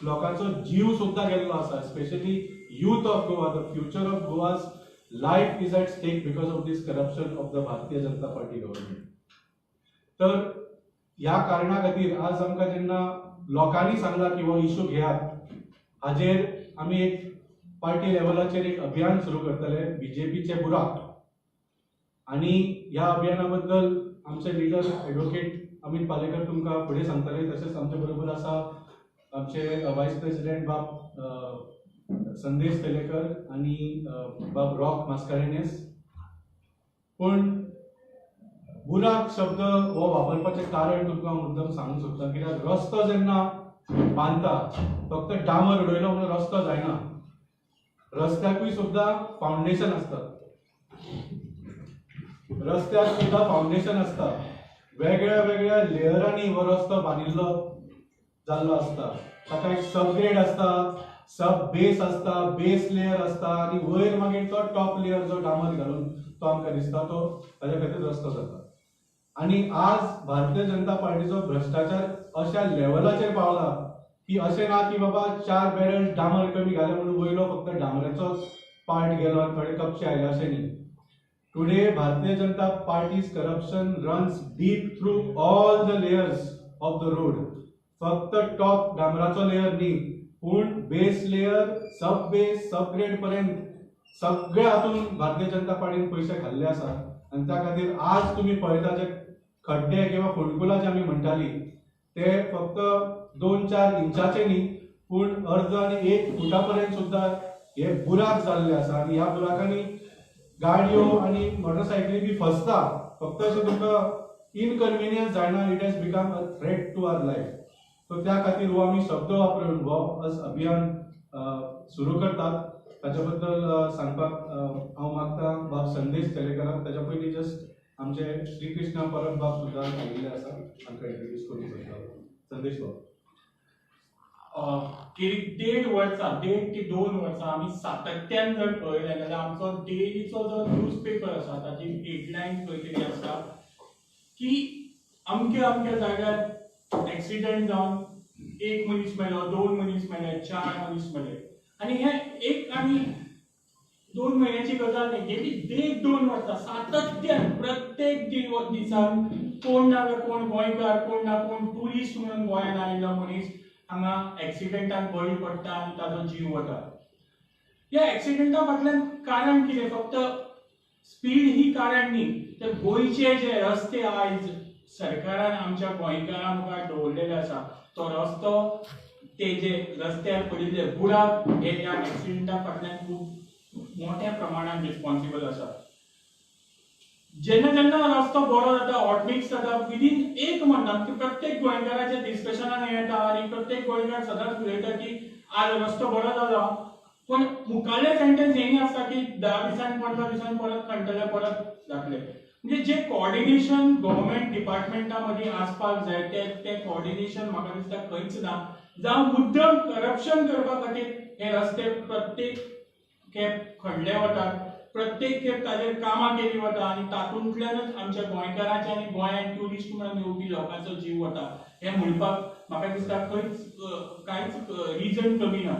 लोकांचो जीव सुद्धा गेल्लो आसा, specially youth of Goa, the future of Goa's life is at stake because of this corruption of the Bharatiya Janata Party government. तर ह्या कारणा खातीर आज आमकां जेन्ना लोकांनी सांगला की हो इशू घेयात, हाजेर आमी एक पार्टी लेवलाचेर एक अभियान सुरू करतले, बीजेपीचे बुराक. आणि ह्या अभियाना बद्दल आमचे लीडर ॲडव्होकेट अमित पालेकर तुमकां फुडें सांगतले. तशेंच आमचे बरोबर आसा आमचे वायस प्रेसिडेंट बाब संदेश तेलेकर आणि बाब रॉक मास्कारेनेस. पण बुराक शब्द हो वापरपाचें कारण तुमकां मुद्दम सांगूंक सोदता, कित्याक रस्तो जेन्ना बांदता फक्त डांबर उडयलो म्हणून रस्तो जायना, रस्त्याकूय सुद्धा फाउंडेशन आसता. रस्त्याक सुद्धा फाउंडेशन आसता, वेगळ्या वेगळ्या लेयरांनी हो रस्तो बांदिल्लो जाल्लो आसता. ताका एक सब ग्रेड आसता, सब बेस आसता, बेस लेयर आसता, आणि वयर मागीर तो टॉप लेयर जो डांबर घालून तो आमकां दिसता, तो ताच्या खातीर रस्तो जाता. आणि आज भारतीय जनता पार्टीचो भ्रष्टाचार अशा लेवलाचेर पावला की अशें ना की बाबा 4 बॅरल डांबर कमी घाले म्हणून वयलो फक्त डांबराचोच पार्ट गेलो आनी थोडे कपचे आयले, अशें न्ही. Today Bharatiya Janata party's corruption runs deep through all the layers of the road. फक्त टॉप डांबराचो लेयर न्ही, पूण base layer, sub base, sub grade पर्यंत सगळे हातून भारतीय जनता पार्टीन पयशे घाल्ले आसा. आनी त्या खातीर आज तुम्ही पळयता जे खड्डे किंवा फोंडकुलां जे आमी म्हणटाली ते फक्त 2-4 इंचाचे न्ही, पूण अर्द आनी 1 फुटा पर्यंत सुद्धा हे बुराक जाल्ले आसा. आनी ह्या बुराकांनी गाडयो आनी मोटरसायकली बी फसता. फक्त अशें तुमकां इनकन्विनियन्स जायना, it has become a threat to our life. So त्या खातीर हो आमी शब्द वापरून हो अभियान सुरू करतात. ताच्या बद्दल सांगपाक हांव मागता बाब संदेश तेलेकराक. ताच्या पयलीं जस्ट आमचे श्रीकृष्ण परब बाब सुद्दां आयिल्ले आसा, तांकां इंट्रोड्यूस करूंक सोदता. संदेश बाब. गेली 1.5 ते 2 वर्सां आमी सातत्यान जर पळयलें जाल्यार आमचो डेलीचो जो न्यूजपेपर आसा ताची हेडलायन खंय तरी आसता की अमक्या अमक्या जाग्यार एक्सिडेंट जावन 1 मनीस मेलो, 2 मनीस मेले, 4 मनीस मेले. आनी हे 1 आनी 2 म्हयन्याची गजाल न्ही, गेली 1.5-2 वर्सां सातत्यान प्रत्येक दिसान कोण ना कोण गोंयकार, कोण ना कोण टुरिस्ट म्हणून गोंयांत आयिल्लो मनीस हांगा एक्सिडेंटान बळी पडटा आनी ताजो जीव वता. ह्या एक्सिडेंटा फाटल्यान कारण कितें? फक्त स्पीड ही कारण न्ही, तर गोंयचे जे रस्ते आयज सरकारान आमच्या गोंयकारां मुखार दवरलेले आसा, तो रस्तो ते जे रस्त्यार पडिल्ले बुराक हे ह्या एक्सिडेंटा फाटल्यान खूब मोठ्या प्रमाणात रिस्पॉन्सिबल आसा. जेन्ना जेन्ना रस्तो बरो जाता, हॉटमिक्स जाता, विदीन 1 मंथाक प्रत्येक गोंयकाराच्या डिस्कशनान येता आनी प्रत्येक गोंयकार सदांच उलयता की आज रस्तो बरो जालो, पण मुखाल्ले सेंटेन्स हेंय आसता की 10 दिसान 15 दिसान परत खणटले, परत जातले. म्हणजे जे कोऑर्डिनेशन गव्हर्नमेंट डिपार्टमेंटा मदीं आसपाक जाय ते कोऑर्डिनेशन म्हाका दिसता खंयच ना. जावं मुद्दम करप्शन करपा खातीर हे रस्ते प्रत्येक खेप खणले वतात, प्रत्येक खेप ताजेर कामां केली वता आनी तातूंतल्यानच आमच्या गोंयकारांचे आनी गोंयांत ट्युरिस्ट म्हणून येवपी लोकांचो जीव वता. हे म्हणपाक म्हाका दिसता कांयच रिजन कमी ना.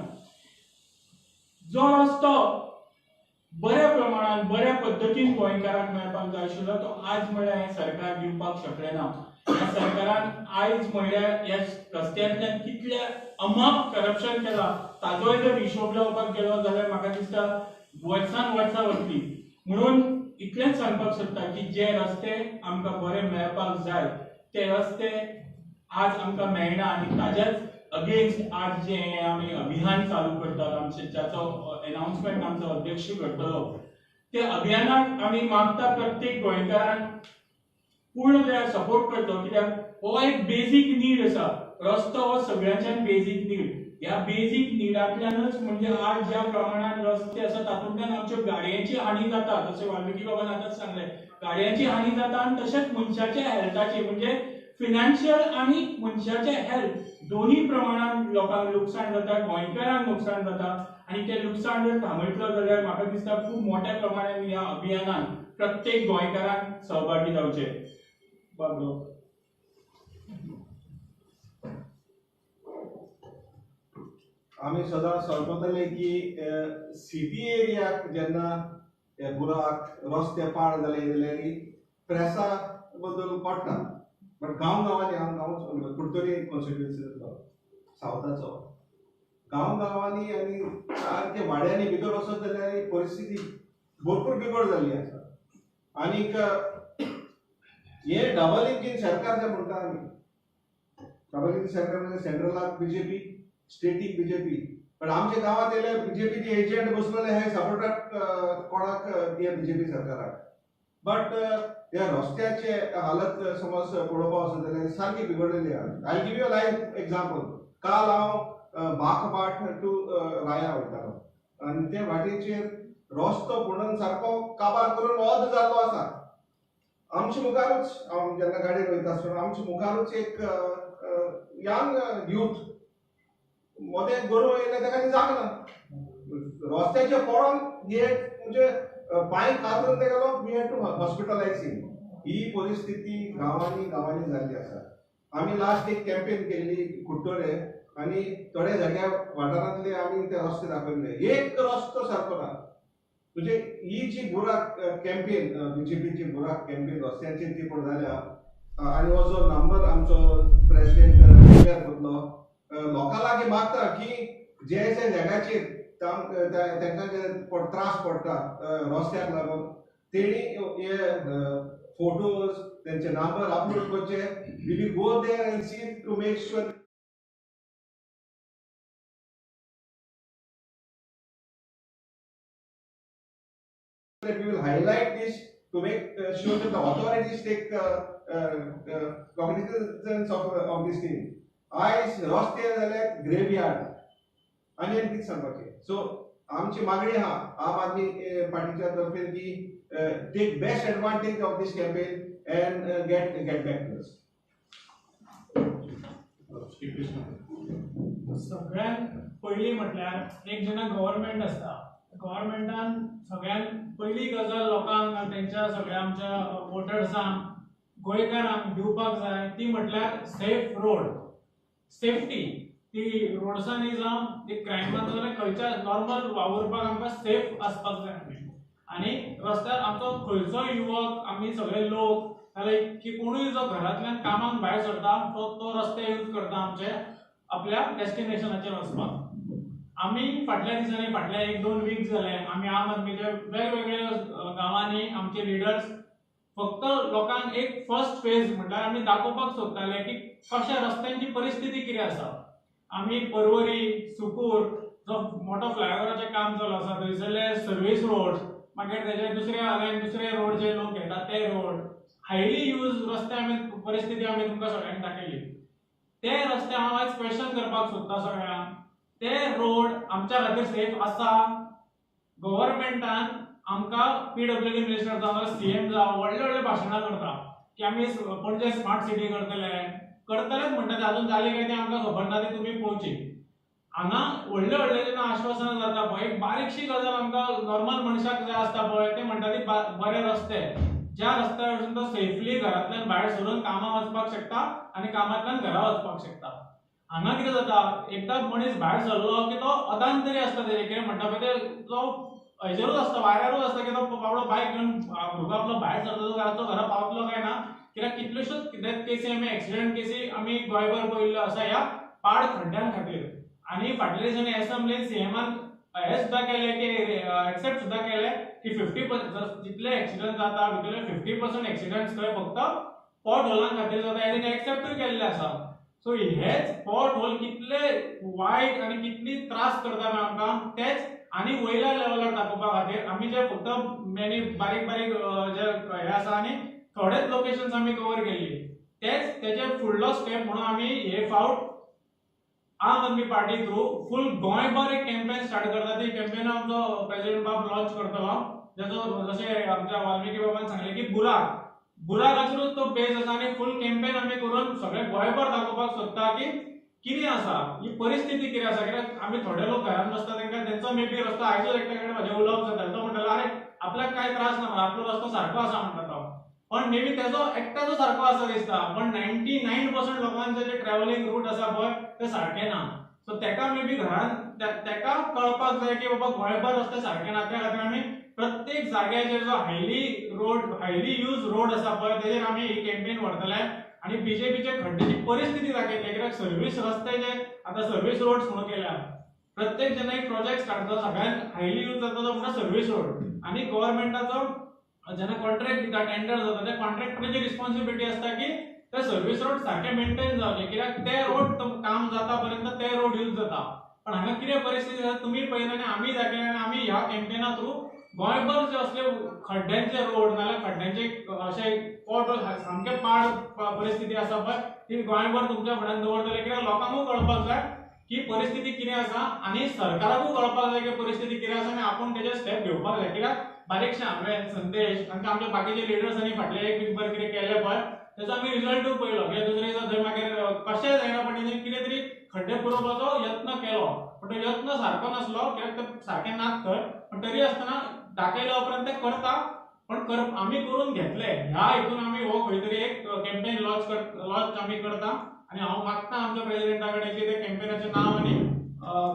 जो रस्तो बऱ्या प्रमाणात बऱ्या पद्धतीन गोंयकारांक मेळपाक जाय आशिल्लो तो आज म्हळ्यार हे सरकार दिवपाक शकलें ना. ह्या सरकारान आयज म्हळ्यार ह्या रस्त्यांतल्यान कितले अमाप करप्शन केलां ताजोय जर हिशोब लावपाक गेलो जाल्यार म्हाका दिसता वर्सान वर्सां वतली. म्हणून इतलेंच सांगपाक सोदता की जे रस्ते आमकां बरे मेळपाक जाय ते रस्ते आज आमकां मेळना आनी ताज्याच अगेन्स्ट आज जे आमी अभियान चालू करतात, आमचे जाचो अनाउन्समेंट आमचो अध्यक्ष करतलो, ते अभियानाक आमी मागता प्रत्येक गोंयकारान पूर्ण सपोर्ट करतो. कित्याक हो एक बेजीक नीड आसा. रस्तो हो सगळ्यांच्यान बेजीक नीड. ह्या बेजीक निडांतल्यानच म्हणजे आज ज्या प्रमाणात रस्ते आसा तातूंतल्यान आमच्यो गाडयांची हानी जाता. जशें वाल्मिकी बाबान आतांच सांगलें, गाडयांची हानी जाता आनी तशेंच मनशाच्या हेल्थाची म्हणजे फिनान्शियल आनी मनशाचे हेल्थ दोन्ही प्रमाणात लोकांक लुकसाण जाता, गोंयकारांक लुकसाण जाता. आनी ते लुकसाण जर थांबयतलो जाल्यार म्हाका दिसता खूब मोठ्या प्रमाणात ह्या अभियानान प्रत्येक गोंयकारान सहभागी जावचे. आमी सदां सांगतले की सिटी एरियाक जेन्ना बुराक रस्ते पाड जाले जाल्यार प्रेसा बद्दल पडटा बट गांवांनी हांव कुडतरी कॉन्स्टिट्युएन्सी सावथाचो गांवांनी आनी सारके वाड्यांनी भितर वचत जाल्यार परिस्थिती भरपूर बिगड जाल्ली आसा आनीक हे डबल इंजीन सरकार जे म्हणटा आमी डबल इंजीन सरकार म्हणजे सेंट्रलाक बीजेपी स्टेटीक बीजेपी पण आमच्या गावात येयल्यार बीजेपीचे एजंट बसलेले हे सपोर्टाक कोणाक हे बीजेपी सरकाराक बट ह्या रस्त्याचे हालत समज पळोवपा वचत जाल्यार सारकी बिगडलेली आहा I give you live example काल हांव बाकबाट टू राया वयतालो आनी ते वाटेचेर रस्तो म्हणून सारको काबार करून वोद जाल्लो आसा आमच्या मुखारूच हांव जेन्ना गाडयेर वयता आसतना आमच्या मुखारूच एक यंग यूथ मोदें गोरवां येयलें ताका ती जाग ना रस्त्याच्या पडोन हे म्हणजे पांय कातरून ते गेलो we had to hospitalise him ही परिस्थिती गांवांनी जाल्ली आसा आमी लास्ट एक कॅम्पेन केल्ली कुट्टोरे आनी थोड्या जाग्या वाठारांतले आमी ते रस्ते दाखयल्ले एक रस्तो सारको ना म्हणजे ही जी बुराक कॅम्पेन बीजेपीची बुराक कॅम्पेन रस्त्यांचेर ती पड जाल्या आनी हो जो नंबर आमचो प्रेसिडेंट डिक्लेअर करतलो लोकां लागीं मागता की जे जाग्याचेर तांकां जे त्रास पडटा रस्त्याक लागून तेणी हे फोटोज तेंचे नंबर अपलोड करचे we will go there and see to make sure that we will highlight this to make sure that the authorities take cognizance of this thing. आयज रस्ते जाल्यार ग्रेवयार्ड आनी कितें सांगपाचें सो आमची मागणी आहा आम आदमी पार्टीच्या तर्फे की take best advantage of this campaign and get back to us. सगळ्यात पयली म्हटल्यार एक जेन्ना गव्हर्नमेंट आसता गव्हर्नमेंटान सगळ्यात पहिली गजाल लोकांक तेंच्या सगळ्या आमच्या वोटर्सांक गोंयकारांक दिवपाक जाय ती म्हटल्यार सेफ रोड सेफ्टी ती रोड्सांनी जावं ती क्रायमान जाल्यार खंयच्या नॉर्मल वावरपाक आमकां सेफ आसपाक जाय आनी रस्त्यार आमचो खंयचो युवक आमी सगळे लोक जाल्यार की कोणूय जो घरांतल्यान कामाक भायर सरता तो रस्ते यूज करता आमचे आपल्या डेस्टिनेशनाचेर वचपाक आमी फाटल्या दिसांनी फाटल्या 1-2 वीक जाले आमी आम आदमीचे वेगवेगळ्या गांवांनी आमचे लिडर्स फक्त लोकांक एक फर्स्ट फेज म्हटल्यार आमी दाखोवपाक सोदताले की कशा रस्त्यांची परिस्थिती कितें आसा आमी परवरी सुकूर जो मोठो फ्लायओव्हराचें काम चालू आसा थंयसरले सर्वीस रोड मागीर तेजे दुसरे रोड जे लोक घेतात ते रोड हायली यूज रस्ते आमी परिस्थिती आमी तुमकां सगळ्यांक दाखयली ते रस्ते हांव आयज क्वेश्चन करपाक सोदता सगळ्यांक ते रोड आमच्या खातीर सेफ आसा गव्हर्नमेंटान आमकां पीडब्ल्यूडी मिनिस्टर जावं सीएम जावं व्हडले भाशणां करता की आमी पणजे स्मार्ट सिटी करतलेच म्हणटा ते अजून जाले काय ते आमकां खबर ना ते तुमी पळोवची हांगा व्हडले जेन्ना आश्वासनां जाता पळय एक बारीकशी गजाल आमकां नॉर्मल मनशाक जाय आसता पळय ते म्हणटा ती बरे रस्ते ज्या रस्त्यार वचून तो सेफली घरांतल्यान भायर सरून कामां वचपाक शकता आनी कामांतल्यान घरा वचपाक शकता हांगा कितें जाता एकदा मनीस भायर सरलो की तो अदांतरी आसता तेजे कितें म्हणटा पळय ते तो हेजेरूच आसता वाऱ्यारूच आसता की तो बाबडो बायक घेवन भुरगो आपलो भायर सरता तो घरा पावतलो काय ना कित्याक कितल्योश्योच डेथ केसी आमी एक्सिडेंट केसी आमी गोंयभर पळयल्ल्यो आसा ह्या पाड खड्ड्यां खातीर आनी फाटल्या दिसांनी असेंब्लीन सीएमान हे सुद्दां केले की एक्सेप्ट सुद्दां केले की 50% जितले एक्सिडेंट जाता भितरले 50% एक्सिडेंट्स थंय फक्त पॉट होलां खातीर जाता हे एक्सेप्टूय केल्ले आसा सो हेच पॉट होल कितले वायट आनी कितली त्रास करता आमकां तेच आनी वयल्या लेवलार दाखोवपा खातीर आमी जे फक्त मेनी बारीक जे हे आसा आनी थोडेच लोकेशन्स आमी कवर केल्ली तेच तेचे फुडलो स्टेप म्हणून आमी हे फावट आम आदमी पार्टी थ्रू फुल गोंयभर एक कॅम्पेन स्टार्ट करता ती कॅम्पेन आमचो प्रेसिडेंट बाब लॉन्च करतलो जेजो जशें आमच्या वाल्मिकी बाबान सांगलें की बुराकाचेरूच तो बेस आसा आनी फुल कॅम्पेन आमी करून सगळे गोंयभर दाखोवपाक सोदता की कितें आसा ही परिस्थिती कितें आसा कित्याक आमी थोडे लोक घरान बसता तांकां तेंचो मेबी रस्तो आयजूच एकट्या कडेन म्हाजें उलोवप जाता तो म्हणटालो अरे आपल्याक कांय त्रास ना आपलो रस्तो सारको आसा म्हणटा तो पण मेबी तेजो एकट्याचो सारको आसा दिसता पण 99% लोकांचे जे ट्रॅव्हलिंग रूट आसा पळय ते सारके ना सो तेका मे बी घरान तेका कळपाक जाय की बाबा गोंयभर रस्ते सारखे ना, त्या खातीर आमी प्रत्येक जाग्याचेर जो हायली यूज रोड आसा पळय तेजेर आमी ही कॅम्पेन व्हरतले आणि बीजेपीचे खड्ड्याची परिस्थिती दाखयतले, कित्याक सर्व्हिस रस्ते जे आता सर्व्हिस रोड्स म्हणून केल्या, प्रत्येक जेन्ना एक प्रोजेक्ट स्टार्ट जाता सगळ्यान हायली यूज जाता तो म्हणजे सर्व्हिस रोड, आणि गव्हर्नमेंटाचो जेन्ना कॉन्ट्रॅक्ट दिता टेंडर जाता त्या कॉन्ट्रॅक्टराची रिस्पॉन्सिबिलिटी असता की ते सर्व्हिस रोड सारखे मेंटेन जावचे, कित्याक ते रोड काम जाता पर्यंत ते रोड यूज जाता. पण हांगा कितें परिस्थिती जाता तुमी पळयलें आनी आमी दाखयलें, आनी आमी ह्या कॅम्पेना थ्रू गोंयभर जे असले खड्ड्यांचे रोड नाल्यार खड्ड्यांचे अशे पोट सामके पाड परिस्थिती आसा पळय ती गोंयभर तुमच्या फुड्यान दवरतले, कित्याक लोकांकूय कळपाक जाय की परिस्थिती कितें आसा आनी सरकाराकूय कळपाक जाय की परिस्थिती कितें आसा, आनी आपूण तेजे स्टेप घेवपाक जाय. कित्याक बारीकशे हांवें संदेश आनी आमचे बाकीचे लिडर्सांनी फाटले एक वीक भर कितें केलें पळय तेजो आमी रिजल्टूय पळयलो, कित्याक दुसरे दिसा थंय मागीर कशेंय जायना पण तेणी कितें तरी खड्डे पुरोवपाचो यत्न केलो, पण तो यत्न सारको नासलो, कित्याक ते सारकें नात थंय, पण तरी आसतना दाखयल्या उपरांत ते करता, पण आमी करून घेतले. ह्या हितून आमी हो खंय तरी एक कॅम्पेन लॉन्च आमी करता, आनी हांव मागता आमच्या प्रेसिडेंटा कडेन की ते कॅम्पेनाचें नांव आनी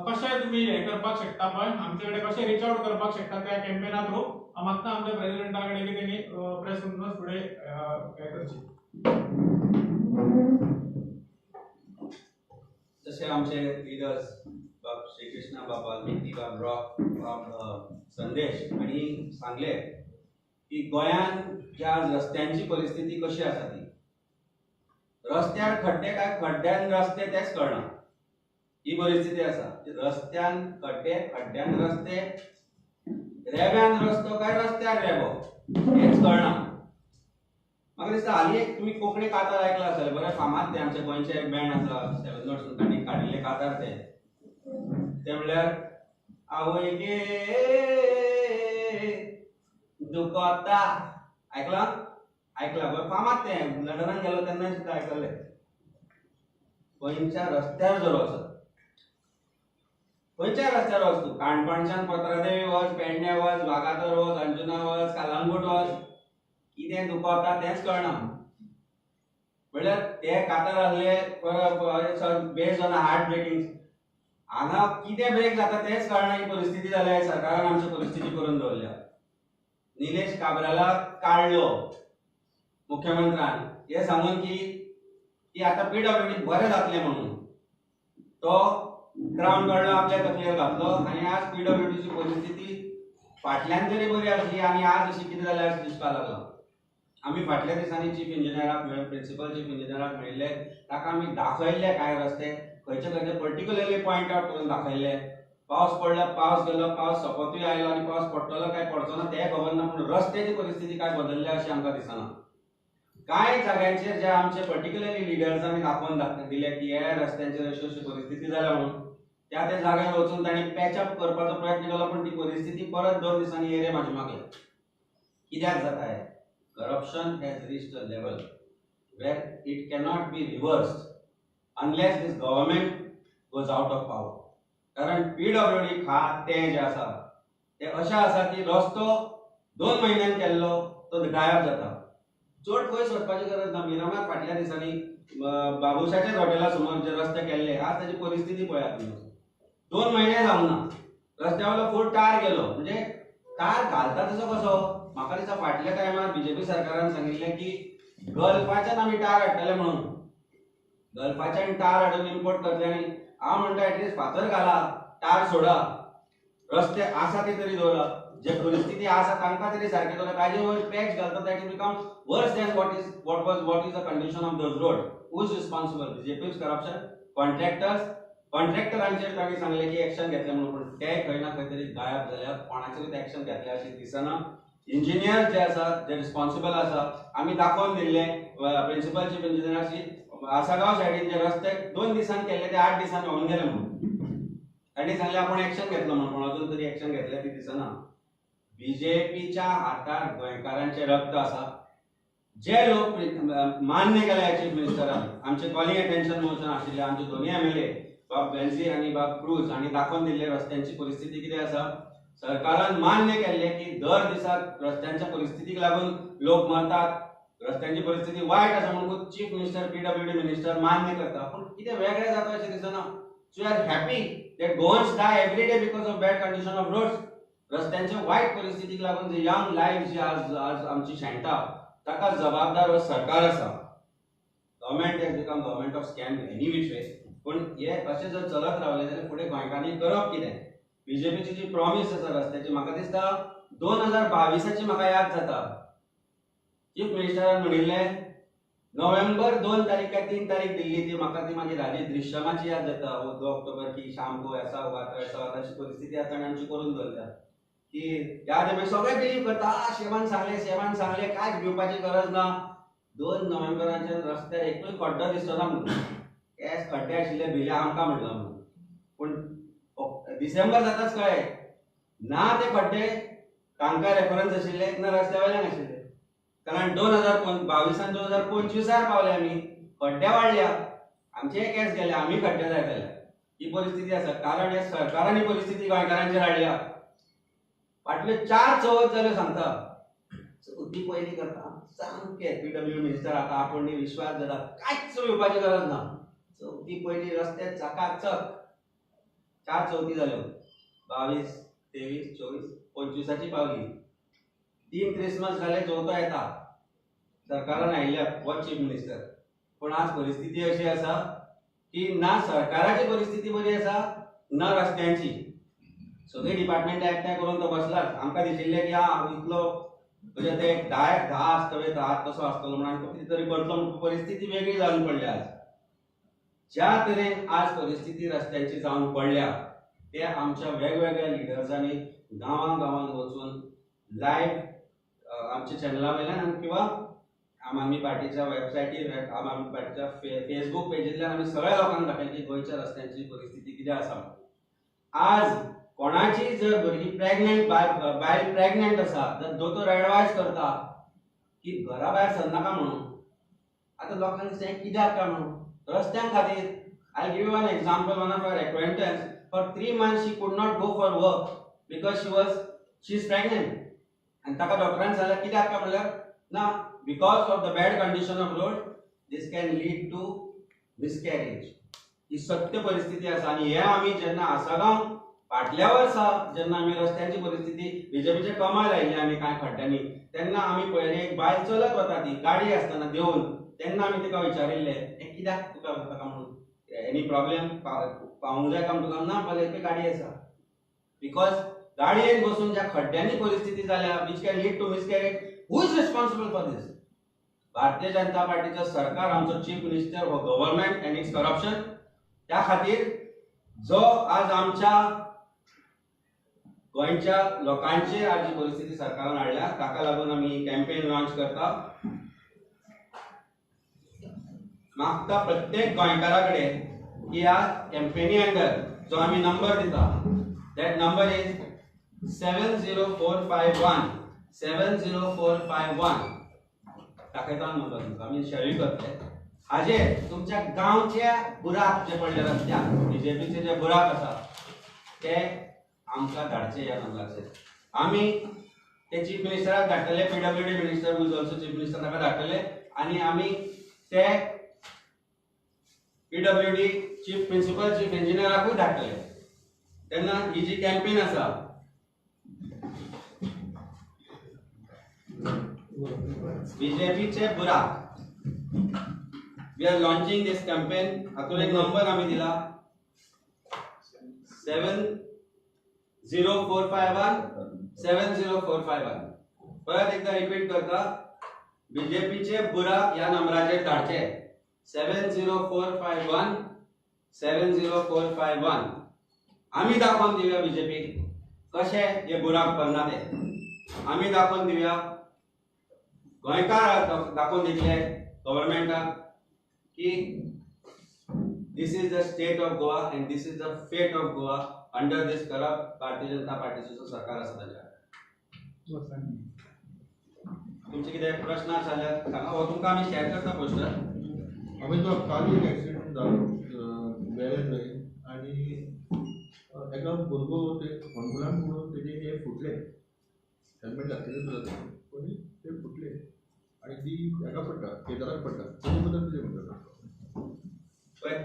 कशें तुमी हें करपाक शकता पळय आमचे कडेन कशें रीच आउट करपाक शकता त्या कॅम्पेना थ्रू, हांव मागता आमच्या प्रेसिडेंटा कडेन की तेणी प्रेस कॉन्फरन्स फुडें हें करची. जसे आमचे लिडर्स बाब श्री कृष्णा बाब वाल्मिकी बाब रॉक बाब संदेश आणि सांगले की गोंयान ज्या रस्त्यांची परिस्थिती कशी आसा ती, रस्त्यार खड्डे काय खड्ड्यान रस्ते तेच कळना, ही परिस्थिती आसा. रस्त्यान खड्डे खड्ड्यान रस्ते, रेब्यान रस्तो काय रस्त्यार रेबो हेच कळना. म्हाका दिसता हालीं एक तुमी कोंकणी कातार आयकला आसतलें, बरें फामाद ते आमचे गोंयचे एक बँड आसा सेवन नोट्स तांणी काडिल्ले कातार ते म्हणल्यार आवय गे दुखता, आयकला बरें फामाद ते लंडनाक गेलो तेन्ना सुद्दां आयकल्लें. गोंयच्या रस्त्यार जर वचत, खंयच्या रस्त्यार वच तूं, काणकोणच्यान पत्रादेवी वच, पेडणे वच, वागातोर वच, अंजुना वच, कालांगूट वच, कितें दुखता तेंच कळना. म्हणल्यार ते कातर आहले बेस्ड ऑन हार्ट ब्रेकिंग, हांगा कितें ब्रेक जाता तेच कळना. ही परिस्थिती जाल्या सरकारान आमची परिस्थिती करून दवरल्या. निलेश काब्रालाक काडलो मुख्यमंत्र्यान हे सांगून की आता पीडब्ल्यूडी बरें जातलें म्हणून तो ग्राउंड काडलो, आपल्या तकलेर घातलो, आनी आज पीडब्ल्यूडीची परिस्थिती फाटल्यान तरी बरी आसली आनी आज अशी कितें जाल्या अशें दिसपाक लागलां. आमी फाटल्या दिसांनी चीफ इंजिनियराक प्रिंसिपल चीफ इंजिनियराक मेळिल्ले, ताका आमी दाखयल्ले काय रस्ते खंयचे पर्टिक्युलरली पॉयंट आउट करून दाखयल्ले. पावस पडलो, पावस गेलो, पावस सोंपतूय आयलो आनी पावस पडटलो काय पडचो ना तें खबर ना, पूण रस्त्याची परिस्थिती काय बदलल्या अशी आमकां दिसना. कांय जाग्यांचेर जे आमचे पर्टिक्युलरली लिडर्सांनी दाखोवन दिले की ह्या रस्त्यांचेर अशी अशी परिस्थिती जाल्या म्हणून, त्या जाग्यार वचून तांणी पॅचअप करपाचो प्रयत्न केलो, पण ती परिस्थिती परत 2 दिसांनी एरे म्हाजे मागले. कित्याक जाता हें? Corruption has reached a level where it cannot be reversed unless this government goes out of power. कारण PWD खातें जे आसा ते अशें आसा की रस्तो 2 म्हयन्यान केल्लो तो गायब जाता. चड खंय सोदपाची गरज ना. मिरामार फाटल्या दिसांनी बाबुशाच्या हॉटेला समोर जे रस्ते केल्ले, आज ताची परिस्थिती पळयात तुमी. 2 म्हयने जावंक ना, रस्त्यावयलो फूल टार गेलो. म्हणजे टार घालता तसो कसो? म्हाका दिसता फाटल्या टायमार बीजेपी सरकारान सांगिल्लें की गल्फाच्यान आमी टार हाडटले म्हणून. गल्फाच्यान टार हाडून इम्पोर्ट करतले आनी हांव म्हणटा एटलीस्ट फातर घाला, टार सोडा, रस्ते आसा ते तरी दवरा, जे परिस्थिती आसा तांकां तरी सारके दवरा. ताजे वयर पॅच घालता दॅट इट बिकम्स वर्स than what is the condition of those roads. Who is responsible? BJP's corruption, कॉन्ट्रॅक्टरांचेर तांणी सांगलें की एक्शन घेतलें म्हणून, पूण ते खंय ना खंय तरी गायब जाल्या. कोणाचेरूच एक्शन घेतलें अशें दिसना. इंजिनियर जे आसा जे रिस्पॉन्सिबल आसा, आमी दाखोवन दिल्ले प्रिंसिपल चीफ इंजिनियराची आसागांव सायडीन जे रस्ते 2 दिसान केल्ले ते 8 दिसान होऊन गेले म्हणून तांणी सांगलें आपण एक्शन घेतलो म्हणून, पूण अजून तरी एक्शन घेतलें ती दिसना. बीजेपीच्या हातार गोंयकारांचें रक्त आसा. जे लोक मान्य केल्या चीफ मिनिस्टरान, आमचे कॉलिंग अटेन्शन मोशन आशिल्ले आमचे दोन्ही MLA बाब बेन्झी आनी बाब क्रूज हांणी दाखोवन दिल्ले रस्त्यांची परिस्थिती कितें आसा. सरकारान मान्य केल्ले की दर दिसाक रस्त्यांच्या परिस्थितीक लागून लोक मरतात, रस्त्यांची परिस्थिती वायट आसा म्हणून चीफ मिनिस्टर PWD मिनिस्टर मान्य करता, पूण कितें वेगळें जाता अशें दिसना. So you are happy that Goans die every day because of bad condition of roads. रस्त्यांच्या वाईट परिस्थितीक लागून जे यंग लाईफ जी आज आज आमची शेणटा ताका जबाबदार हो सरकार आसा. Government has become government of scam any which way. पण हे अशें जर चलत रावले जाल्यार फुडें गोंयकारांनी करप कितें? बीजेपीची जी प्रॉमिस आसा रस्त्याची म्हाका दिसता 2022ची म्हाका याद जाता. चीफ मिनिस्टरान म्हणिल्लें नोव्हेंबर 2 तारीख काय 3 तारीख दिल्ली ती म्हाका ती मागीर राजी दृश्यमाची याद जाता. 2 ऑक्टोबर की शाम को ऐसा हुआ अशी परिस्थिती आसा आनी आमची करून दवरल्या की याद मागीर सगळे बिलीव करता शेवान सांगले कांयच भिवपाची गरज ना. 2 नोव्हेंबराच्या रस्त्यार एकूय खड्डो दिसना म्हणून केस खड्डे आशिल्ले भिले आमकां म्हणलो म्हणून. पूण डिसेंबर जाताच कळ्ळें ना ते खड्डे तांकां रेफरन्स आशिल्ले ना रस्त्या वयल्यान आशिल्ले. कारण 2022 2025 पावले आमी खड्डे वाडल्या आमचे केस गेले आमी खड्डे जाय जाल्यार ही परिस्थिती आसा. कारण हे सरकारान ही परिस्थिती गोंयकारांचेर हाडल्या. फाटले 4 चवथ जाल्यो सांगता चवथी पयली करता सामके पीडब्ल्यू मिनिस्टर आतां आपूण विश्वास जाता कांयच येवपाची गरज ना. चवथी पयली रस्ते चकाचक 4 चवथी जाल्यो 22 23 24 25ची पावली. 3 क्रिसमस जाले चवथो येता सरकारान आयिल्ल्या हो चीफ मिनिस्टर. पण आज परिस्थिती अशी आसा की ना सरकाराची परिस्थिती बरी आसा ना रस्त्यांची. सगळे डिपार्टमेंट एकठांय करून तो बसलाच. आमकां दिशिल्लें की इतलो म्हणजे ते 10 आसतले 10 तसो आसतलो म्हणून आनी कितें तरी करतलो म्हणून परिस्थिती वेगळी जावन पडल्या आज. ज्या तरेन आज परिस्थिती रस्त्यांची जावन पडल्या ते आमच्या वेगवेगळ्या लिडर्सांनी गांवांत वचून लायव्ह आमच्या चॅनला वयल्यान किंवा आम आदमी पार्टीच्या वेबसायटीर आम आदमी पार्टीच्या फेसबूक पेजींतल्यान आमी सगळ्या लोकांक दाखयलें की गोंयच्या रस्त्यांची परिस्थिती कितें आसा. आज कोणाची जर भुरगी प्रेग्नंट बायल प्रेग्नंट आसा तर दोतोर एडवायज करता की घरा भायर सरनाका म्हणून. आतां लोकांक दिसता कित्याक काय म्हणून रस्त्यां खातीर. I give you an example. One of our acquaintance for 3 months she could not go for work because she is pregnant. आनी ताका डॉक्टरान सांगलें कित्याक काय म्हणल्यार ना because of the bad condition of road this can lead to miscarriage. ही सत्य परिस्थिती आसा. आनी हे आमी जेन्ना आसागांव फाटल्या वर्सा जेन्ना आमी रस्त्यांची परिस्थिती बीजेपीचे कमाल आयिल्ले आमी कांय खड्ड्यांनी तेन्ना आमी पळयलें एक बायल चलत वता ती गाडी आसतना देंवन तेन्ना आमी तिका विचारिल्लें हें कित्याक तुका ताका म्हणून एनी प्रॉब्लेम पावूंक जाय काय तुका ना पळय ती गाडी आसा. बिकॉज गाडयेन बसून ज्या खड्ड्यांनी परिस्थिती जाल्या वीच can lead to miscarriage who is responsible for this? Bharatiya Janata पार्टीचं सरकार आमचो चीफ मिनिस्टर हो गव्हर्नमेंट एंड इट्स करप्शन. त्या खातीर जो आज आमच्या गोंयच्या लोकांचेर आज जी परिस्थिती सरकारान हाडल्या ताका लागून आमी कॅम्पेन लॉन्च करता. मागता प्रत्येक गोंयकारा कडेन की ह्या कॅम्पेनी अंडर जो आमी नंबर दिता दॅट नंबर इज 70451 70451 दाखयता नंबर तुमकां आमी शेअर करतले. हाजेर तुमच्या गांवचे बुराक जे पडले रस्त्याक बीजेपीचे जे बुराक आसा ते आमकां धाडचे ह्या नंबराचेर. आमी ते चीफ मिनिस्टराक धाडटले. PWD minister who is also chief minister ताका धाडटले आनी आमी ते पीडब्ल्यूडी चीफ प्रिन्सिपल चीफ इंजिनियराकूय धाडटले. तेन्ना ही जी कॅम्पेन आसा बीजेपीचे बुराक we are launching this campaign. हातून एक नंबर आमी दिला 70451 70451. परत एकदा रिपीट करता बीजेपीचे बुराक ह्या नंबराचेर धाडचे 70451 70451. आमी दाखोवन दिवया बीजेपीक कशे हे बुराक भरना ते. आमी दाखोवन दिवया गोंयकार दाखोवन दितले गव्हर्नमेंटाक की this is the state of Goa and this is the fate of Goa under this corrupt Bharatiya Janata पार्टीचो जो सरकार आसा ताच्या. तुमचे कितें प्रश्न आसा जाल्यार सांगा. हो तुमकां आमी शेअर करता पोस्टर. आमी तो काल एक एक्सिडेंट जालो वेळेर थंय आनी एका भुरगो ते फोंडकुलान पडून तेजे हे फुटले हेल्मेट घातलेले सुद्दां पूण ते फुटले आनी ती हेका पडटा केदाराक पडटा तेजे बद्दल कितें म्हणटा?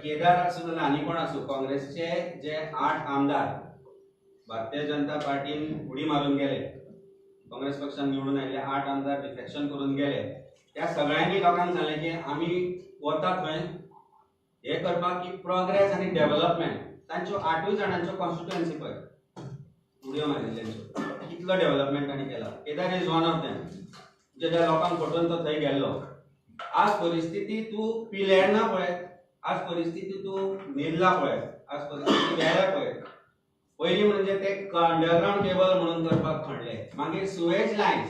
केदार आसूं नाल्यार आनी कोण आसूं, काँग्रेसचे जे 8 आमदार भारतीय जनता पार्टीन उडी मारून गेले, काँग्रेस पक्षान निवडून आयिल्ले 8 आमदार डिफेक्शन करून गेले, त्या सगळ्यांनी लोकांक सांगलें की आमी वता थंय हे करपाक की प्रोग्रेस आनी डेव्हलपमेंट. तांच्यो 8 जाणांच्यो कॉन्स्टिट्युएन्सी पळय उडयो मारिल्ल्यांच्यो, कितलो डेव्हलपमेंट तांणी केला. Kedar is one of them, जे त्या लोकांक फटोवन तो थंय गेल्लो. आज परिस्थिती तूं पिलेर्ना पळय, आज परिस्थिती तूं निर्ला पळय, आज परिस्थिती वेळ्या पळय. पयलीं म्हणजे ते अंडरग्राउंड केबल म्हणून करपाक खणले, मागीर सुएज लायन्स,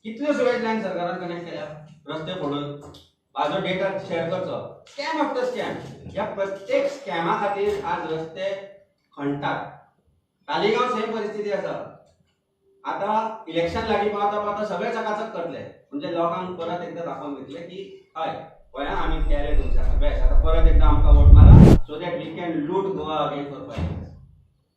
कितल्यो सुएज लायन सरकारान कनेक्ट केल्या, रस्ते फोडून म्हाजो डेटा शेअर करचो. Scam after scam. ह्या प्रत्येक स्कॅमा खातीर आज रस्ते खणटात. तालिगांव सेम परिस्थिती आसा. आता इलेक्शन लागीं पावता पावता सगळे चकाचक करतले, म्हणजे लोकांक परत एकदा दाखोवन दितले की हय गोंयांत आमी केले तुमच्या बेस्ट, आता परत एकदा आमकां वोट मारा सो दॅट वी कॅन लूट गोवा अगेन फॉर 5 years.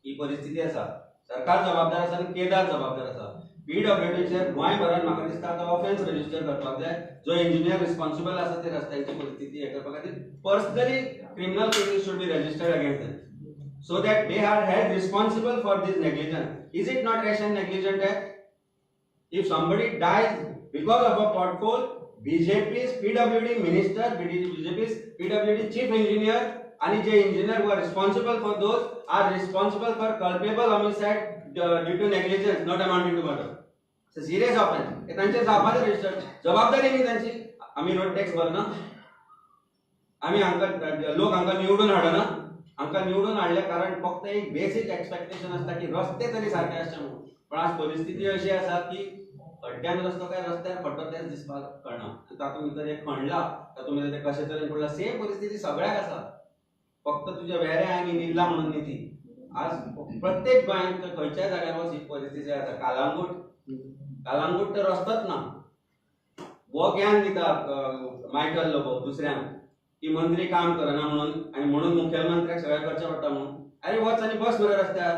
ही परिस्थिती आसा. सरकार जबाबदार आसा आनी केदार जबाबदार आसा. PWDचेर गोंयभरान म्हाका दिसता आतां ऑफेन्स रजिस्टर करपाक जाय. जो इंजिनियर रिस्पॉन्सिबल आसा ते रस्त्यांची परिस्थिती हे करपा खातीर personally criminal cases should be registered against them so that they are held responsible for this negligence. Is it not rash and negligent act? If somebody dies because of a pothole, BJP's PWD minister, BJP's PWD chief engineer and the engineer who are responsible for those are responsible for culpable homicide due to negligence not amounting to murder. It's a serious offense. हे त्यांचे जबाबदारी register जबाबदारी नाही त्यांची. आम्ही road tax भरना, आम्ही लोक हांकां निवडून हाडना. आमकां निवडून हाडले कारण फक्त एक बेसिक एक्सपेक्टेशन आसता की रस्ते तरी सारखे आसचे म्हणून. पण आज परिस्थिती अशी आसा की खड्ड्यान रस्तो काय रस्त्यार पडटा तेच दिसपाक कळना. तातूंत भितर एक खणला, तातूंत भितर ते कशे तरेन पडला, सेम परिस्थिती सगळ्याक आसा. फक्त तुज्या वेऱ्या आनी निल्ला म्हणून न्ही ती. आज प्रत्येक गोंयांत खंयच्याय जाग्यार वच ही परिस्थिती आसा. कालांगूट तर रस्तोच ना. हो ज्ञान दिता मायकल लोबो दुसऱ्यांक की मंत्री काम करना म्हणून आनी म्हणून मुख्यमंत्र्याक सगळ्या करचें पडटा म्हणून. अरे वच आनी बस मरे रस्त्यार,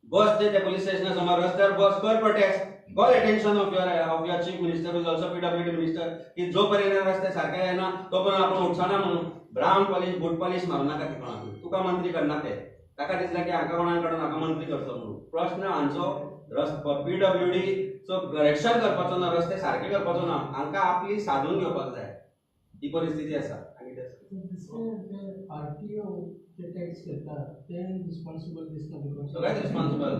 बस ते पुलीस स्टेशना समोर रस्त्यार बस, कर prostate, call attention of your chief minister is also PWD minister की जो पर्यंत रस्ते सारके येना तो पर्यंत आपण उठचना म्हणून. ब्रावन पॉलिश बूट पॉलिश मारू नाका ती कोणाक, तुका मंत्री करना ते. ताका दिसलें की हाका कोणाक काडून हाका मंत्री करचो म्हणून. प्रश्न हांचो PWD चो करेक्शन करपाचो ना, रस्ते सारके करपाचो ना, हांकां आपली साधून घेवपाक जाय. ही परिस्थिती आसा. RTO जे टॅक्स घेतात ते रिस्पॉन्सिबल दिसता बिकॉज सगळ्यात responsible.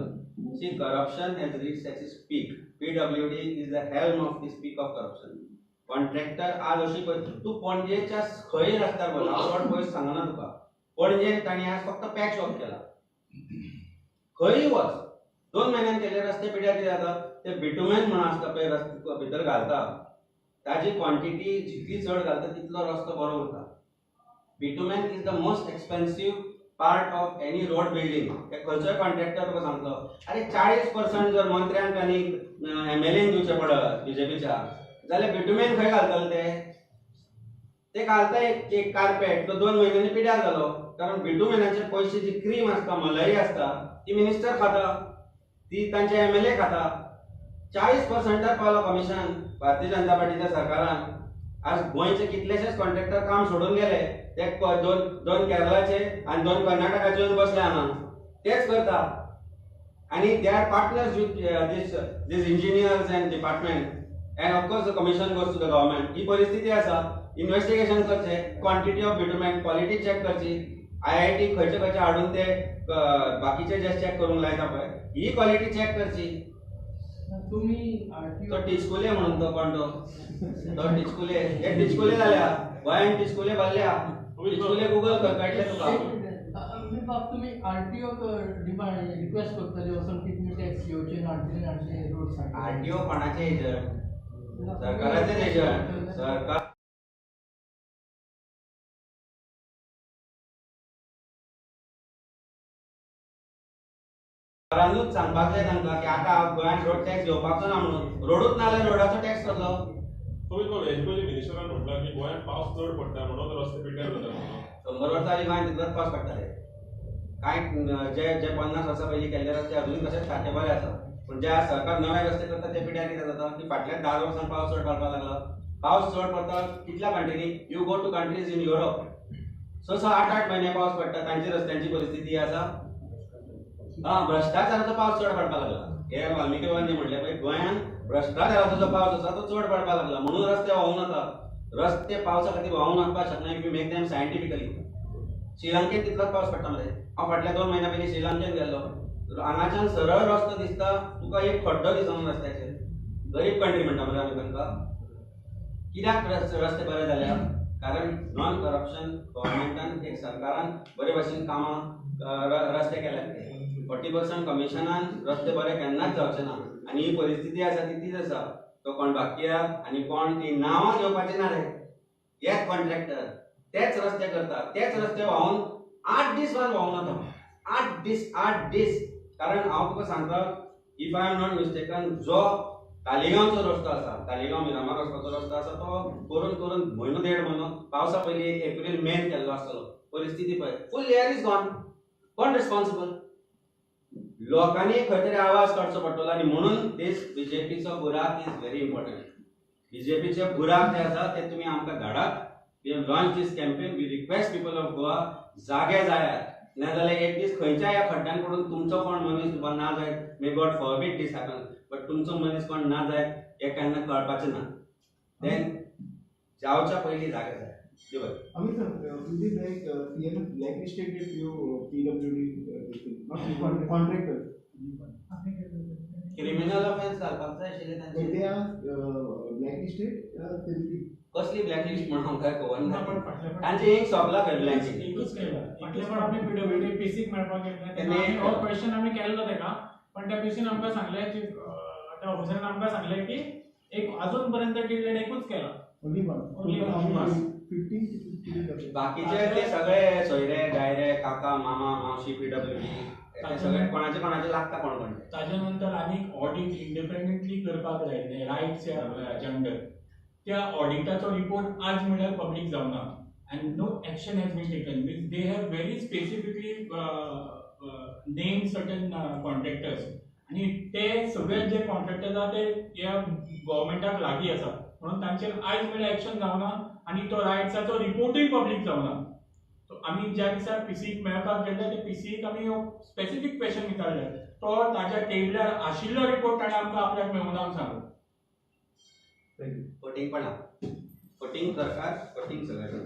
See corruption has reached its peak. PWD is the helm of this peak of corruption. Contractor आज अशी तू पणजेच्या खंय रस्त्यार बोला आवड पयस सांगना तुका. पणजेन ताणी आज फक्त पॅच वर्क केला. खंय वच 2 महिन्यान केले रस्ते पिड्यार कितें जाता, ते बिटुमेन म्हणून आसता पळय रस्ते भितर घालता, ताजी क्वांटिटी जितली चड घालता तितलो रस्तो बरो उरता. Bitumen is the most expensive part of any road building. ते खंयचोय कॉन्ट्रॅक्टर तुका सांगतो अरे 40% जर मंत्र्यांक आनी MLAंक दिवचे पडत BJPच्या जाल्यार बिटुमेन खंय घालतले ते घालता एक कार्पेट तो 2 महिन्यांनी पिड्यार जालो. कारण बिटुमेनाचे पयशे जी क्रीम आसता मलाई आसता ती मिनिस्टर खाता, ती तांचे MLA खाता. 40% पावलो कमिशन भारतीय जनता पार्टीच्या सरकारान. आज गोंयचे कितलेशेच कॉन्ट्रॅक्टर काम सोडून गेले. ते दोन केरळाचे आणि 2 कर्नाटकाचे येवन बसले हांगा तेच करता. आणि they are partners with this engineers and department and of course the commission goes to the government. ही परिस्थिती आसा. इन्व्हेस्टिगेशन करचे, quantity of bitumen, quality check करची. IIT खंयचे हाडून ते बाकीचे जे चेक करूंक लायता पळय ही क्वालिटी चेक करची. तुम्ही तो टिचकुले म्हणून तो कोण तो टिचकुले हे टिचकुले जाल्या गोंयान टिचकुले बांदल्या. टिचकुले गुगल कळटले तुका. मी बाब तुम्ही RTO रिक्वेस्ट करतले वचून की तुम्ही टॅक्स घेवचे हाडचे रोड साठी. RTO कोणाचे एजंट? सरकाराचे एजंट. सरकार सरकारानूच सांगपाक जाय तांकां की आतां गोंयांत रोड टॅक्स घेवपाचो ना म्हणून. रोडूच ना जाल्यार रोडाचो टॅक्स कसलो? एज्युकेशन मिनिस्टरान म्हटलं की गोंयांत पावस चड पडटा म्हणून रस्ते पिड्ड्यार जाता. 100 वर्सां आनी गोंयांत तितलोच पावस पडटाले. कांय जे 50 वर्सां पयलीं केल्ले रस्ते अजूनय तशेच सारके बरे आसा. पण जे सरकार नवे रस्ते करता ते पिड्ड्यार कितें जाता की फाटल्या 10 वर्सां पावस चड पडपाक लागला. पावस चड पडटा कितल्या कंट्रीनी. You go to countries in Europe स 8 महिने पावस पडटा तांची रस्त्यांची परिस्थिती आसा भ्रष्टाचाराचो पावस चड पडपाक लागला हे वाल्मिकी बाबांनी म्हटले पळय गोंयांत भ्रष्टाचाराचो जो पावस आसा तो चड पडपाक लागला म्हणून रस्ते वाहून वता रस्ते पावसा खातीर वाहून वचपाक शकना if you make them scientifically श्रीलंकेन तितलोच पावस पडटा मरे हांव फाटल्या 2 महिन्या पयलीं श्रीलंकेन गेल्लो हांगाच्यान सरळ रस्तो दिसता तुका एक खड्डो दिसना रस्त्याचेर गरीब कंट्री म्हणटा मरे आमी तांकां कित्याक रस्ते बरे जाल्या कारण नॉन करप्शन गव्हर्मेंटान एक सरकारान बरे भशेन कामां रस्ते केल्यात 40% कमिशनान रस्ते बरे केन्नाच जावचे ना आनी ही परिस्थिती आसा ती तीच आसा तो कोण बाकिया आनी कोण ती नांवां घेवपाचे ना रे हेच कॉन्ट्रॅक्टर तेच रस्ते करता तेच रस्ते व्हांवून 8 दीस व्हांवून वता 8 दीस कारण हांव तुका सांगता if I am not mistaken जो तालिगांवचो रस्तो आसा तालिगांव मिरामार वचपाचो रस्तो आसा तो करून करून म्हयनो 1.5 म्हयनो पावसा पयलीं एप्रील मे केल्लो आसतलो परिस्थिती पळय फूल लेयर इज गॉन कोण रिस्पॉन्सिबल लोकांनी खंय तरी आवाज काडचो पडटलो आनी म्हणून देश बीजेपीचो बुराक इज व्हेरी इम्पॉर्टंट बीजेपीचे बुराक जे आसा ते तुमी आमकां धाडात we have launch this campaign we request people of Goa जागे जायात नाजाल्यार एक दीस खंयच्याय ह्या खड्ड्यान पडून तुमचो कोण मनीस तुका ना जायत may God forbid this happen but तुमचो मनीस कोण ना जायत हे केन्ना कळपाचें ना देन जावच्या पयलीं जागे जाय देव Amit sir, will be like CMS blacklisted a few PWD not contractors. Criminal offence घालपाक जाय आशिल्ले But तांचे they are blacklisted. They will be. कसली ब्लॅकलिस्ट म्हणून आमकां खबर ना पण फाटल्या फावट तांचे एक सोंपला ब्लॅकलिस्ट एकूच केला फाटल्या फावट आमी PWD पीसीक मेळपाक गेल्ले तेन्ना तेन्ना आमी हो क्वेश्चन आमी केल्लो तेका पण त्या पीसीन आमकां सांगले त्या ऑफिसरान आमकां सांगले की एक अजून पर्यंत डिलेड एकूच केला Only one. Only one. 15 बाकीचे ते सगळे सोयरे डायरे काका मामा मावशी पीडब्ल्यूडी ते सगळे कोणाचे कोणाचे लागता कोण कोण ताजे नंतर आनीक ऑडिट इंडिपेंडेंटली करपाक लायले रायट्स जेंडर त्या ऑडिटाचो रिपोर्ट आज म्हळ्यार पब्लीक जावना and no action has been taken means they have very specifically name certain contractors आनी ते सगळे जे कॉन्ट्रॅक्टर्स आसा ते ह्या गव्हर्मेंटाक लागीं आसा म्हणून तांचेर आयज म्हळ्यार एक्शन जावना आनी तो रायट्साचो रिपोर्टूय पब्लीक जावना सो आमी ज्या दिसा पीसीक मेळपाक गेल्ले ते पीसीक आमी स्पेसिफीक क्वेश्चन विचारले तो ताच्या टेबलार आशिल्लो रिपोर्ट ताणें आमकां आपल्याक मेळूना सांगलो फटींगपणा फटींग सरकार फटींग सगळ्यांना